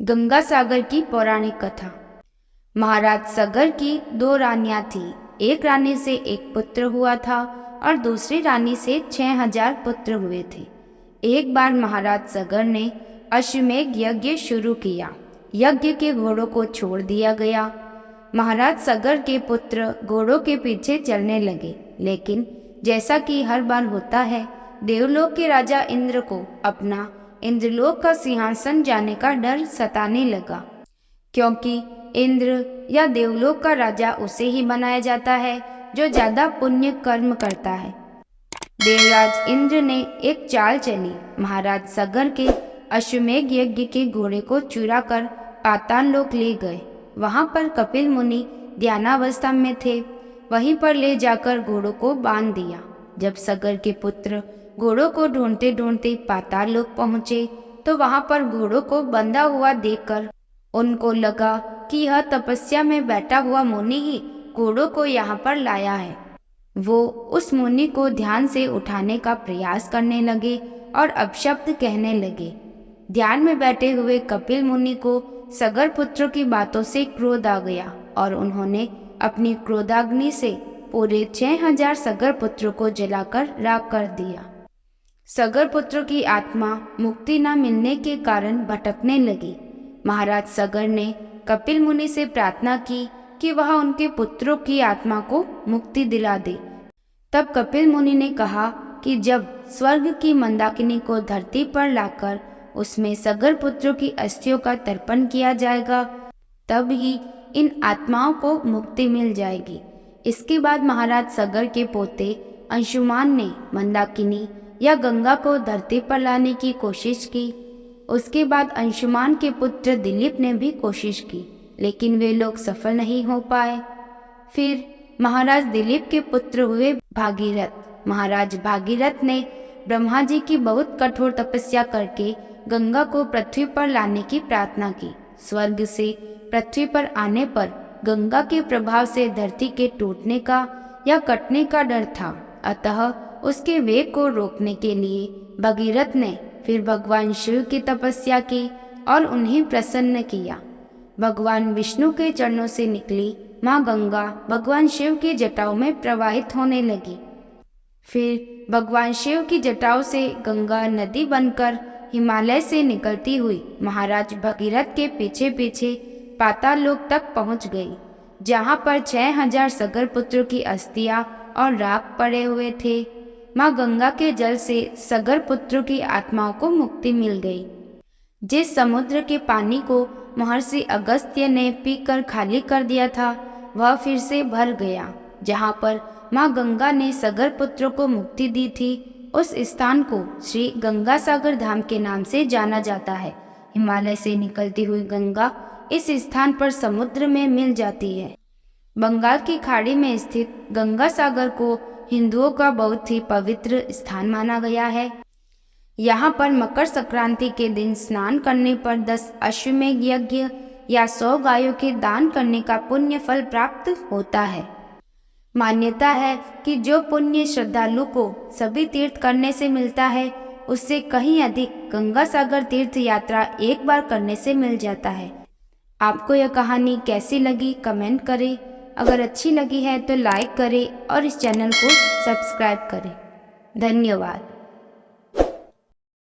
गंगा सागर की पौराणिक कथा। महाराज सगर की दो रानियां थीं। एक रानी से एक पुत्र हुआ था और दूसरी रानी से 6000 पुत्र हुए थे। एक बार महाराज सगर ने अश्वमेध यज्ञ शुरू किया। यज्ञ के घोड़ों को छोड़ दिया गया। महाराज सगर के पुत्र घोड़ों के पीछे चलने लगे, लेकिन जैसा कि हर बार होता है, देवलोक के राजा इंद्र को अपना इंद्रलोक का सिंहासन जाने का डर सताने लगा, क्योंकि इंद्र या देवलोक का राजा उसे ही बनाया जाता है जो ज्यादा पुण्य कर्म करता है। देवराज इंद्र ने एक चाल चली। महाराज सगर के अश्वमेध यज्ञ के घोड़े को चुरा कर पाताल लोक ले गए। वहां पर कपिल मुनि ध्यानावस्था में थे। वहीं पर ले जाकर घोड़ों को बांध दिया। जब सगर के पुत्र घोड़ों को ढूंढते ढूंढते पाताल लोक पहुंचे तो वहां पर घोड़ों को बंधा हुआ देखकर उनको लगा कि यह तपस्या में बैठा हुआ मुनि ही घोड़ों को यहाँ पर लाया है। वो उस मुनि को ध्यान से उठाने का प्रयास करने लगे और अपशब्द कहने लगे। ध्यान में बैठे हुए कपिल मुनि को सगर पुत्रों की बातों से क्रोध आ गया और उन्होंने अपनी क्रोधाग्नि से पूरे 6000 सगर पुत्रों को जलाकर राख कर दिया। सगर पुत्रों की आत्मा मुक्ति न मिलने के कारण भटकने लगी। महाराज सगर ने कपिल मुनि से प्रार्थना की कि वह उनके पुत्रों की आत्मा को मुक्ति दिला दे। तब कपिल मुनि ने कहा कि जब स्वर्ग की मंदाकिनी को धरती पर लाकर उसमें सगर पुत्रों की अस्थियों का तर्पण किया जाएगा, तब ही इन आत्माओं को मुक्ति मिल जाएगी। इसके बाद महाराज सगर के पोते अंशुमान ने मंदाकिनी या गंगा को धरती पर लाने की कोशिश की। उसके बाद अंशुमान के पुत्र दिलीप ने भी कोशिश की, लेकिन वे लोग सफल नहीं हो पाए। फिर महाराज दिलीप के पुत्र हुए भागीरथ। महाराज भागीरथ ने ब्रह्मा जी की बहुत कठोर तपस्या करके गंगा को पृथ्वी पर लाने की प्रार्थना की। स्वर्ग से पृथ्वी पर आने पर गंगा के प्रभाव से धरती के टूटने का या कटने का डर था, अतः उसके वेग को रोकने के लिए भगीरथ ने फिर भगवान शिव की तपस्या की और उन्हें प्रसन्न किया। भगवान विष्णु के चरणों से निकली माँ गंगा भगवान शिव की जटाओं में प्रवाहित होने लगी। फिर भगवान शिव की जटाओं से गंगा नदी बनकर हिमालय से निकलती हुई महाराज भगीरथ के पीछे पीछे पाताल लोक तक पहुंच गई, जहां पर 6000 सगर पुत्रों की अस्थियां और राख पड़े हुए थे। माँ गंगा के जल से सगर पुत्रों की आत्माओं को मुक्ति मिल गई। जिस समुद्र के पानी को महर्षि अगस्त्य ने पीकर खाली कर दिया था, वह फिर से भर गया। जहाँ पर माँ गंगा ने सगर पुत्रों को मुक्ति दी थी, उस स्थान को श्री गंगा सागर धाम के नाम से जाना जाता है। हिमालय से निकलती हुई गंगा इस स्थान पर समुद्र में मिल जाती है। बंगाल की खाड़ी में स्थित गंगा सागर को हिंदुओं का बहुत ही पवित्र स्थान माना गया है। यहाँ पर मकर संक्रांति के दिन स्नान करने पर 10 अश्वमेध यज्ञ या 100 गायों के दान करने का पुण्य फल प्राप्त होता है। मान्यता है कि जो पुण्य श्रद्धालु को सभी तीर्थ करने से मिलता है, उससे कहीं अधिक गंगा सागर तीर्थ यात्रा एक बार करने से मिल जाता है। आपको यह कहानी कैसी लगी कमेंट करें। अगर अच्छी लगी है तो लाइक करें और इस चैनल को सब्सक्राइब करें। धन्यवाद।